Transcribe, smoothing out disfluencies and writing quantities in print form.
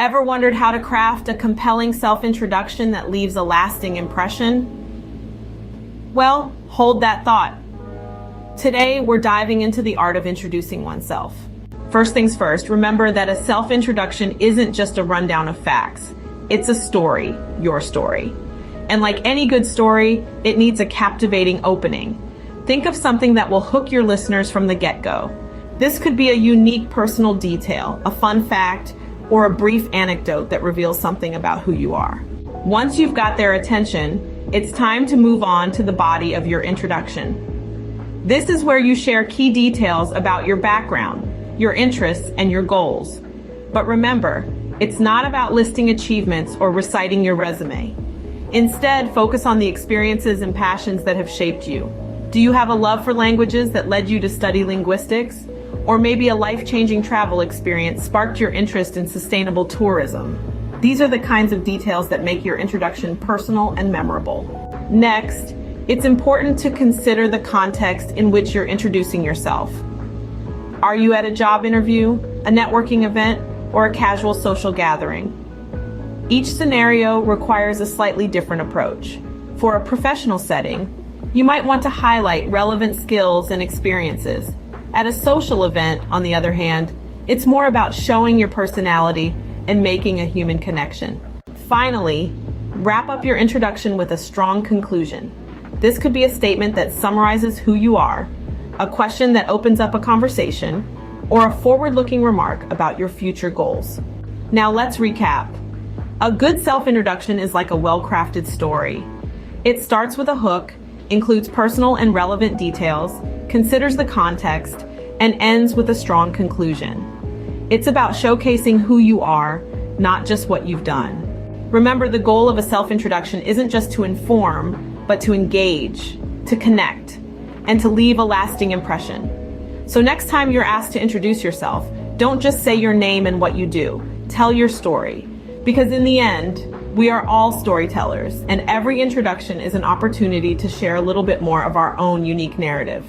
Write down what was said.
Ever wondered how to craft a compelling self-introduction that leaves a lasting impression? Well, hold that thought. Today, we're diving into the art of introducing oneself. First things first, remember that a self-introduction isn't just a rundown of facts. It's a story, your story. And like any good story, it needs a captivating opening. Think of something that will hook your listeners from the get-go. This could be a unique personal detail, a fun fact, or a brief anecdote that reveals something about who you are. Once you've got their attention, it's time to move on to the body of your introduction. This is where you share key details about your background, your interests, and your goals. But remember, it's not about listing achievements or reciting your resume. Instead, focus on the experiences and passions that have shaped you. Do you have a love for languages that led you to study linguistics? Or maybe a life-changing travel experience sparked your interest in sustainable tourism? These are the kinds of details that make your introduction personal and memorable. Next, it's important to consider the context in which you're introducing yourself. Are you at a job interview, a networking event, or a casual social gathering? Each scenario requires a slightly different approach. For a professional setting, you might want to highlight relevant skills and experiences. At a social event, on the other hand, it's more about showing your personality and making a human connection. Finally, wrap up your introduction with a strong conclusion. This could be a statement that summarizes who you are, a question that opens up a conversation, or a forward-looking remark about your future goals. Now let's recap. A good self-introduction is like a well-crafted story. It starts with a hook, includes personal and relevant details, considers the context, and ends with a strong conclusion. It's about showcasing who you are, not just what you've done. Remember, the goal of a self-introduction isn't just to inform, but to engage, to connect, and to leave a lasting impression. So next time you're asked to introduce yourself, don't just say your name and what you do. Tell your story. Because in the end, we are all storytellers, and every introduction is an opportunity to share a little bit more of our own unique narrative.